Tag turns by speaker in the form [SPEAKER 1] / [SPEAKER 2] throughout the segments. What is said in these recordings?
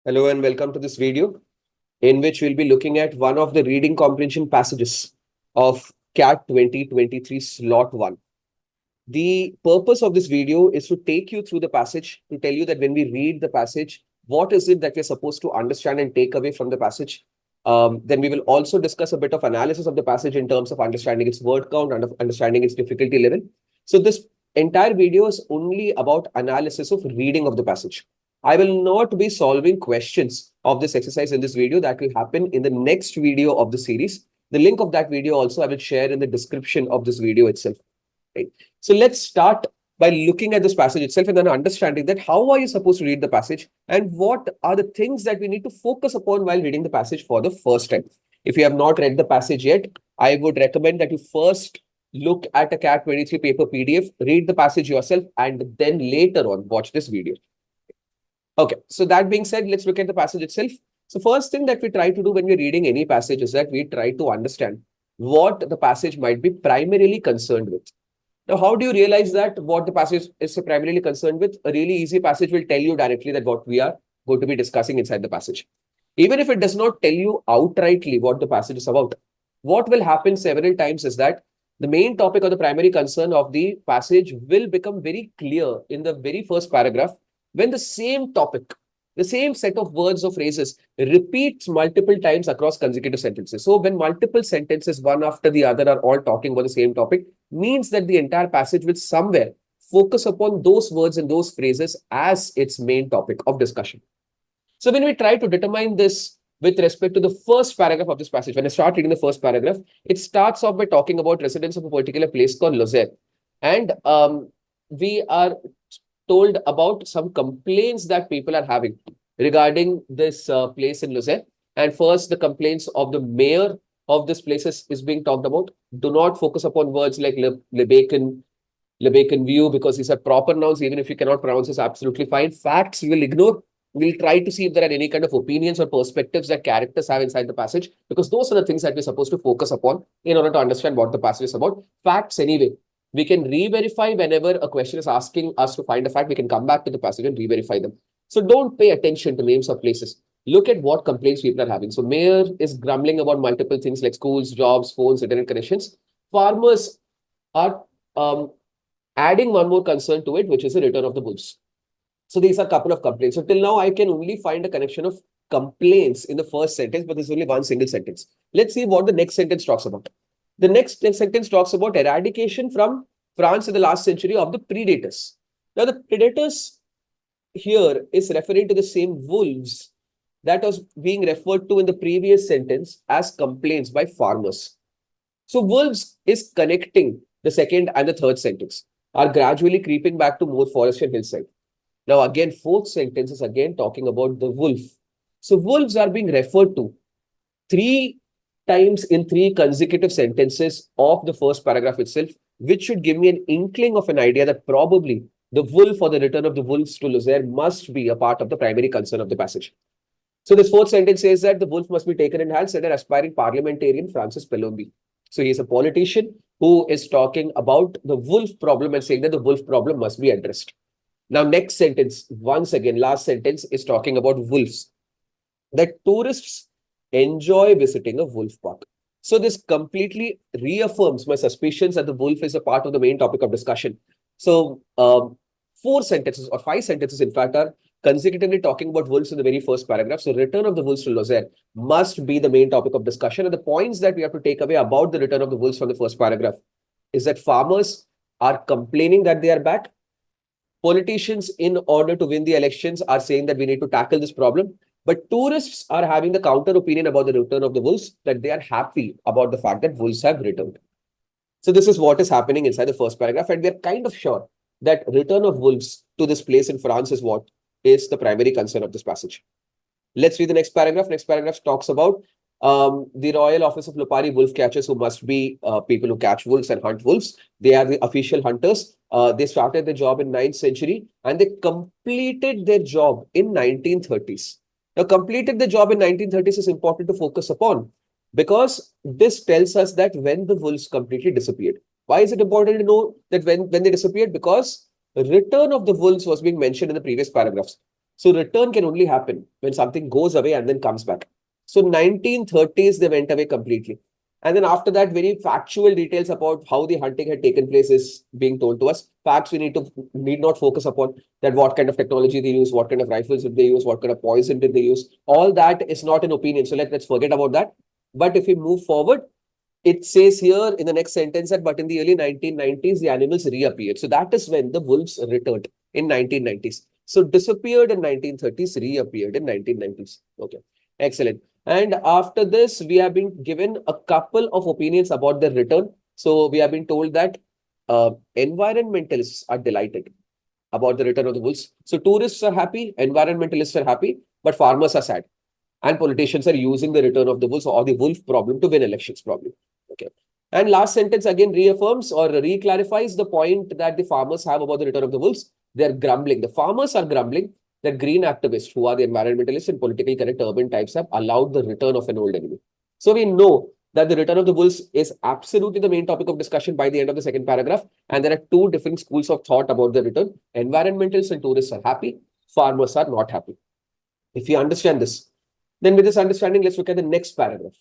[SPEAKER 1] Hello and welcome to this video in which we'll be looking at one of the reading comprehension passages of CAT 2023 slot 1. The purpose of this video is to take you through the passage, to tell you that when we read the passage, what is it that we're supposed to understand and take away from the passage. Then we will also discuss a bit of analysis of the passage in terms of understanding its word count and understanding its difficulty level. So this entire video is only about analysis of reading of the passage. I will not be solving questions of this exercise in this video. That will happen in the next video of the series. The link of that video also I will share in the description of this video itself. Right? So let's start by looking at this passage itself and then understanding that how are you supposed to read the passage and what are the things that we need to focus upon while reading the passage for the first time. If you have not read the passage yet, I would recommend that you first look at a CAT 23 paper PDF, read the passage yourself, and then later on watch this video. Okay, so that being said, let's look at the passage itself. So first thing that we try to do when we're reading any passage is that we try to understand what the passage might be primarily concerned with. Now, how do you realize that what the passage is primarily concerned with? A really easy passage will tell you directly that what we are going to be discussing inside the passage. Even if it does not tell you outrightly what the passage is about, what will happen several times is that the main topic or the primary concern of the passage will become very clear in the very first paragraph when the same topic, the same set of words or phrases repeats multiple times across consecutive sentences. So when multiple sentences, one after the other, are all talking about the same topic, means that the entire passage will somewhere focus upon those words and those phrases as its main topic of discussion. So when we try to determine this with respect to the first paragraph of this passage, when I start reading the first paragraph, it starts off by talking about residents of a particular place called Lozère. And we are told about some complaints that people are having regarding this place in Lozère. And first, the complaints of the mayor of this place is being talked about. Do not focus upon words like Le Bacon view, because these are proper nouns. Even if you cannot pronounce this, absolutely fine. Facts we will ignore. We'll try to see if there are any kind of opinions or perspectives that characters have inside the passage, because those are the things that we're supposed to focus upon in order to understand what the passage is about. Facts anyway. We can re-verify whenever a question is asking us to find a fact. We can come back to the passage and re-verify them. So don't pay attention to names of places. Look at what complaints people are having. So mayor is grumbling about multiple things like schools, jobs, phones, internet connections. Farmers are adding one more concern to it, which is the return of the wolves. So these are a couple of complaints. So till now, I can only find a connection of complaints in the first sentence, but there's only one single sentence. Let's see what the next sentence talks about. The next sentence talks about eradication from France in the last century of the predators. Now, the predators here is referring to the same wolves that was being referred to in the previous sentence as complaints by farmers. So wolves is connecting the second and the third sentence, are gradually creeping back to more forest and hillside. Now, again, fourth sentence is again talking about the wolf. So wolves are being referred to three times in three consecutive sentences of the first paragraph itself, which should give me an inkling of an idea that probably the wolf or the return of the wolves to Lozère must be a part of the primary concern of the passage. So this fourth sentence says that the wolf must be taken in hand, said an aspiring parliamentarian, Francis Pelombi. So he is a politician who is talking about the wolf problem and saying that the wolf problem must be addressed. Now, next sentence, once again, last sentence is talking about wolves. That tourists enjoy visiting a wolf park. So this completely reaffirms my suspicions that the wolf is a part of the main topic of discussion. So four sentences or five sentences, in fact, are consecutively talking about wolves in the very first paragraph. So return of the wolves to Lozère must be the main topic of discussion. And the points that we have to take away about the return of the wolves from the first paragraph is that farmers are complaining that they are back. Politicians, in order to win the elections, are saying that we need to tackle this problem. But tourists are having the counter opinion about the return of the wolves, that they are happy about the fact that wolves have returned. So this is what is happening inside the first paragraph. And we are kind of sure that return of wolves to this place in France is what is the primary concern of this passage. Let's read the next paragraph. Next paragraph talks about the Royal Office of Lopari wolf catchers, who must be people who catch wolves and hunt wolves. They are the official hunters. They started their job in 9th century and they completed their job in 1930s. Now, completed the job in 1930s is important to focus upon because this tells us that when the wolves completely disappeared. Why is it important to know that when they disappeared? Because the return of the wolves was being mentioned in the previous paragraphs. So return can only happen when something goes away and then comes back. So 1930s, they went away completely. And then after that, very factual details about how the hunting had taken place is being told to us. Facts we need not focus upon, that what kind of technology they use, what kind of rifles did they use, what kind of poison did they use. All that is not an opinion. So let's forget about that. But if we move forward, it says here in the next sentence that, but in the early 1990s, the animals reappeared. So that is when the wolves returned in 1990s. So disappeared in 1930s, reappeared in 1990s. Okay, excellent. And after this, we have been given a couple of opinions about the return. So we have been told that environmentalists are delighted about the return of the wolves. So tourists are happy, environmentalists are happy, but farmers are sad. And politicians are using the return of the wolves or the wolf problem to win elections probably. Okay. And last sentence again reaffirms or reclarifies the point that the farmers have about the return of the wolves. They're grumbling. The farmers are grumbling that green activists, who are the environmentalists and politically correct urban types, have allowed the return of an old enemy. So we know that the return of the wolves is absolutely the main topic of discussion by the end of the second paragraph. And there are two different schools of thought about the return. Environmentalists and tourists are happy. Farmers are not happy. If you understand this, then with this understanding, let's look at the next paragraph.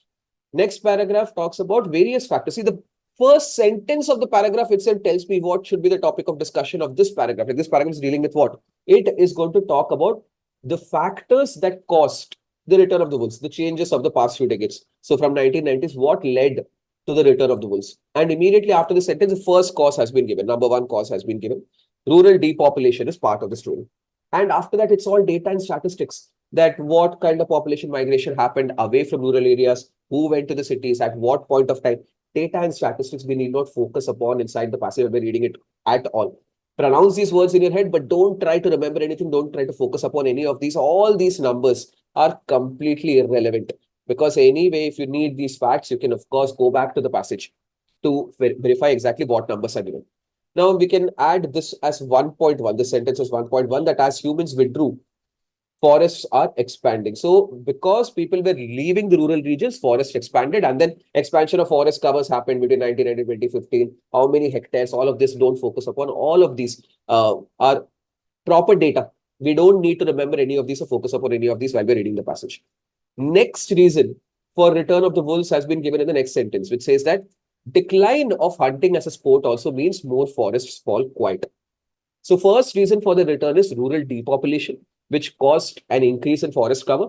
[SPEAKER 1] Next paragraph talks about various factors. See, the first sentence of the paragraph itself tells me what should be the topic of discussion of this paragraph. And this paragraph is dealing with what? It is going to talk about the factors that caused the return of the wolves, the changes of the past few decades. So from 1990s, what led to the return of the wolves? And immediately after the sentence, the first cause has been given. Number one cause has been given. Rural depopulation is part of the story. And after that, it's all data and statistics, that what kind of population migration happened away from rural areas, who went to the cities, at what point of time. Data and statistics we need not focus upon inside the passage when we're reading it at all. Pronounce these words in your head, but don't try to remember anything. Don't try to focus upon any of these. All these numbers are completely irrelevant, because anyway, if you need these facts, you can, of course, go back to the passage to verify exactly what numbers are given. Now, we can add this as 1.1. This sentence is 1.1, that as humans withdrew, forests are expanding. So because people were leaving the rural regions, forests expanded, and then expansion of forest covers happened between 1990 and 2015. How many hectares? All of this don't focus upon. All of these are proper data. We don't need to remember any of these or focus upon any of these while we're reading the passage. Next reason for return of the wolves has been given in the next sentence, which says that decline of hunting as a sport also means more forests fall quiet. So first reason for the return is rural depopulation, which caused an increase in forest cover.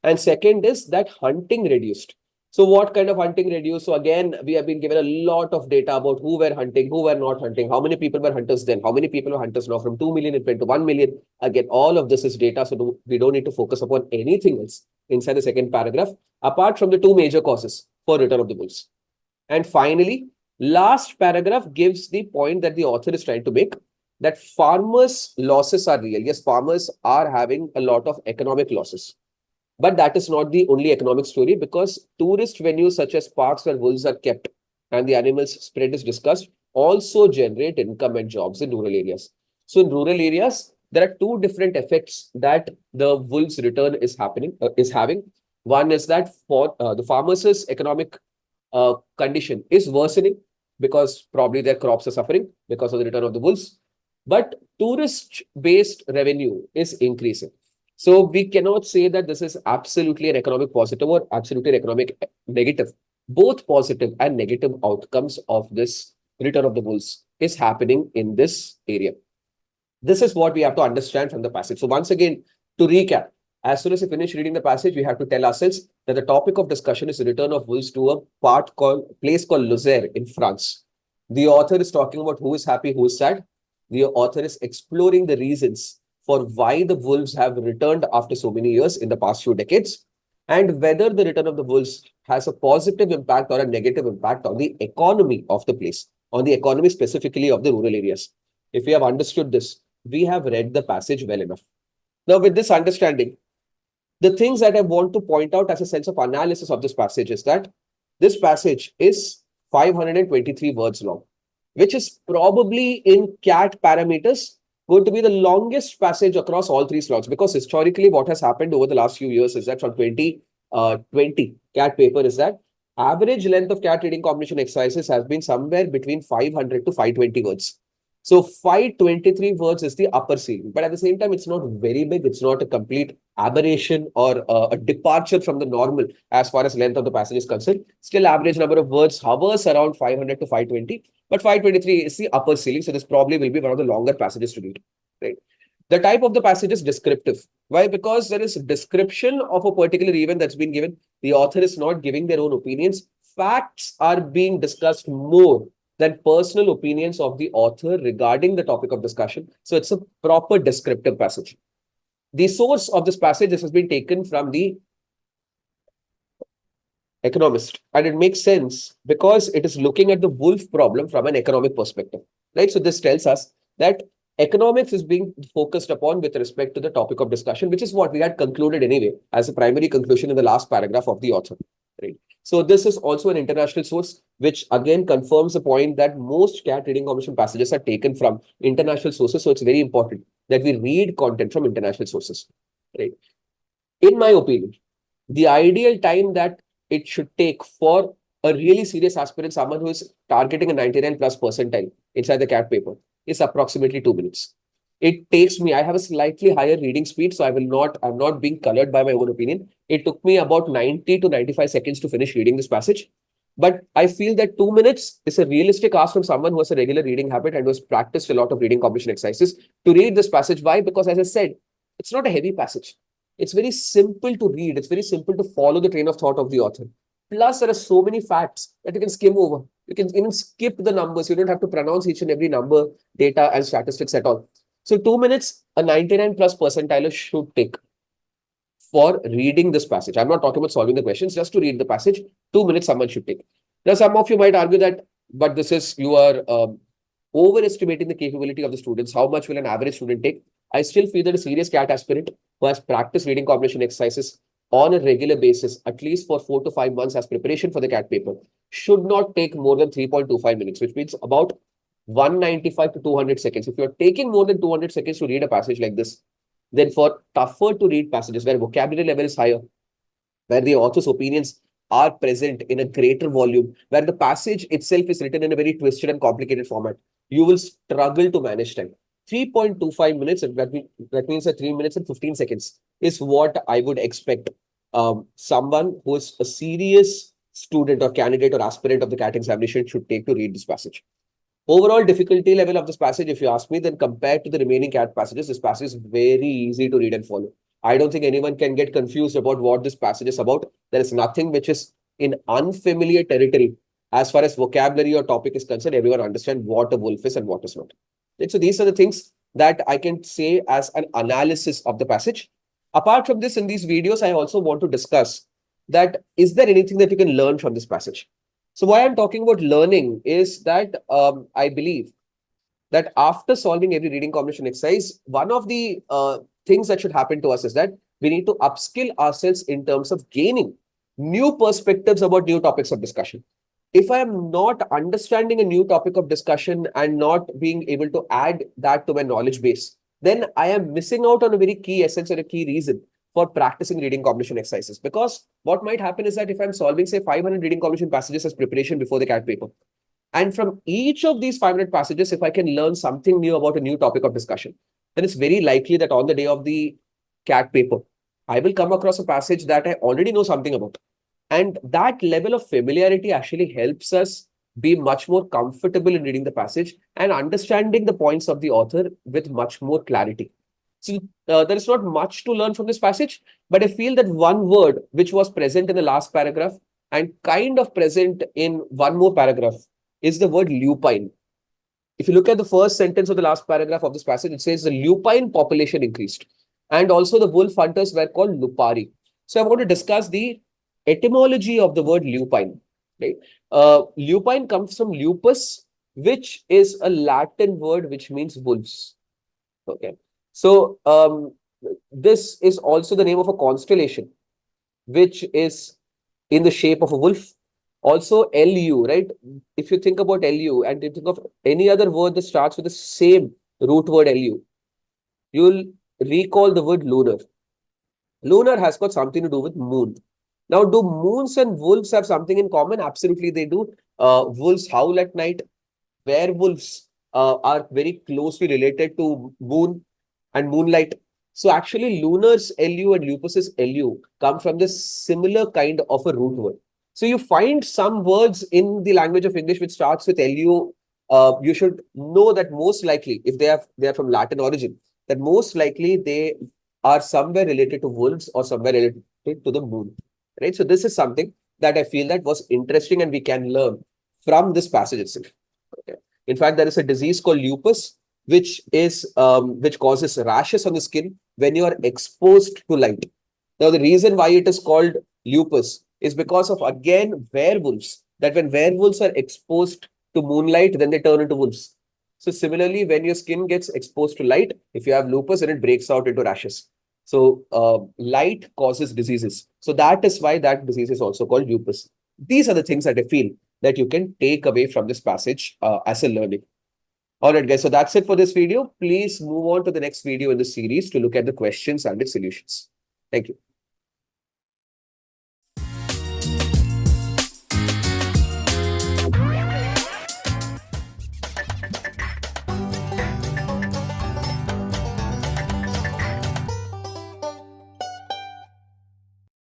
[SPEAKER 1] And second is that hunting reduced. So what kind of hunting reduced? So again, we have been given a lot of data about who were hunting, who were not hunting, how many people were hunters then, how many people are hunters now, from 2 million it went to 1 million. Again, all of this is data, so we don't need to focus upon anything else inside the second paragraph, apart from the two major causes for return of the wolves. And finally, last paragraph gives the point that the author is trying to make, that farmers' losses are real. Yes, farmers are having a lot of economic losses. But that is not the only economic story, because tourist venues such as parks where wolves are kept and the animals spread is discussed also generate income and jobs in rural areas. So in rural areas, there are two different effects that the wolves return is having. One is that for the farmers' economic condition is worsening, because probably their crops are suffering because of the return of the wolves. But tourist-based revenue is increasing. So we cannot say that this is absolutely an economic positive or absolutely an economic negative. Both positive and negative outcomes of this return of the wolves is happening in this area. This is what we have to understand from the passage. So once again, to recap, as soon as we finish reading the passage, we have to tell ourselves that the topic of discussion is the return of wolves to a place called Lozère in France. The author is talking about who is happy, who is sad. The author is exploring the reasons for why the wolves have returned after so many years in the past few decades, and whether the return of the wolves has a positive impact or a negative impact on the economy of the place, on the economy specifically of the rural areas. If we have understood this, we have read the passage well enough. Now, with this understanding, the things that I want to point out as a sense of analysis of this passage is that this passage is 523 words long, which is probably in CAT parameters going to be the longest passage across all three slots, because historically what has happened over the last few years is that from 2020 CAT paper is that average length of CAT reading comprehension exercises has been somewhere between 500 to 520 words. So 523 words is the upper ceiling, but at the same time, it's not very big. It's not a complete aberration or a departure from the normal as far as length of the passage is concerned. Still, average number of words hovers around 500 to 520, but 523 is the upper ceiling. So this probably will be one of the longer passages to read, right? The type of the passage is descriptive. Why? Because there is a description of a particular event that's been given. The author is not giving their own opinions. Facts are being discussed more than personal opinions of the author regarding the topic of discussion. So it's a proper descriptive passage. The source of this passage, this has been taken from the Economist, and it makes sense because it is looking at the wolf problem from an economic perspective, right? So this tells us that economics is being focused upon with respect to the topic of discussion, which is what we had concluded anyway as a primary conclusion in the last paragraph of the author, right? So this is also an international source, which again confirms the point that most CAT reading comprehension passages are taken from international sources. So it's very important that we read content from international sources, right? In my opinion, the ideal time that it should take for a really serious aspirant, someone who is targeting a 99 plus percentile inside the CAT paper, is approximately 2 minutes. It takes me, I have a slightly higher reading speed, so I'm not being colored by my own opinion. It took me about 90 to 95 seconds to finish reading this passage. But I feel that 2 minutes is a realistic ask from someone who has a regular reading habit and who has practiced a lot of reading comprehension exercises to read this passage. Why? Because as I said, it's not a heavy passage. It's very simple to read. It's very simple to follow the train of thought of the author. Plus, there are so many facts that you can skim over. You can even skip the numbers. You don't have to pronounce each and every number, data, and statistics at all. So 2 minutes, a 99 plus percentiler should take for reading this passage. I'm not talking about solving the questions, just to read the passage. 2 minutes someone should take. Now, some of you might argue that, but this is, you are overestimating the capability of the students. How much will an average student take? I still feel that a serious CAT aspirant who has practiced reading comprehension exercises on a regular basis, at least for 4 to 5 months as preparation for the CAT paper, should not take more than 3.25 minutes, which means about 195 to 200 seconds. If you're taking more than 200 seconds to read a passage like this, then for tougher to read passages where vocabulary level is higher, where the author's opinions are present in a greater volume, where the passage itself is written in a very twisted and complicated format, you will struggle to manage time. 3.25 minutes, that means that 3 minutes and 15 seconds is what I would expect someone who is a serious student or candidate or aspirant of the CAT examination should take to read this passage. Overall difficulty level of this passage, if you ask me, then compared to the remaining CAT passages, this passage is very easy to read and follow. I don't think anyone can get confused about what this passage is about. There is nothing which is in unfamiliar territory as far as vocabulary or topic is concerned. Everyone understands what a wolf is and what is not. And so these are the things that I can say as an analysis of the passage. Apart from this, in these videos, I also want to discuss that is there anything that you can learn from this passage? So why I'm talking about learning is that I believe that after solving every reading comprehension exercise, one of the things that should happen to us is that we need to upskill ourselves in terms of gaining new perspectives about new topics of discussion. If I am not understanding a new topic of discussion and not being able to add that to my knowledge base, then I am missing out on a very key essence or a key reason for practicing reading comprehension exercises. Because what might happen is that if I'm solving, say, 500 reading comprehension passages as preparation before the CAT paper, and from each of these 500 passages, if I can learn something new about a new topic of discussion, then it's very likely that on the day of the CAT paper, I will come across a passage that I already know something about. And that level of familiarity actually helps us be much more comfortable in reading the passage and understanding the points of the author with much more clarity. So there is not much to learn from this passage, but I feel that one word which was present in the last paragraph and kind of present in one more paragraph is the word lupine. If you look at the first sentence of the last paragraph of this passage, it says the lupine population increased. And also the wolf hunters were called lupari. So I want to discuss the etymology of the word lupine. Right? Lupine comes from lupus, which is a Latin word which means wolves. Okay. So this is also the name of a constellation, which is in the shape of a wolf. Also LU, right? If you think about LU and you think of any other word that starts with the same root word LU, you'll recall the word lunar. Lunar has got something to do with moon. Now, do moons and wolves have something in common? Absolutely, they do. Wolves howl at night. Werewolves are very closely related to moon and moonlight. So actually, lunar's LU and lupus's LU come from this similar kind of a root word. So you find some words in the language of English which starts with LU. You should know that most likely, if they are from Latin origin, that most likely they are somewhere related to wolves or somewhere related to the moon. Right. So this is something that I feel that was interesting and we can learn from this passage itself. Okay. In fact, there is a disease called lupus, which causes rashes on the skin when you are exposed to light. Now, the reason why it is called lupus is because of, again, werewolves. That when werewolves are exposed to moonlight, then they turn into wolves. So similarly, when your skin gets exposed to light, if you have lupus, then it breaks out into rashes. So light causes diseases. So that is why that disease is also called lupus. These are the things that I feel that you can take away from this passage as a learning. All right, guys. So that's it for this video. Please move on to the next video in the series to look at the questions and its solutions. Thank you.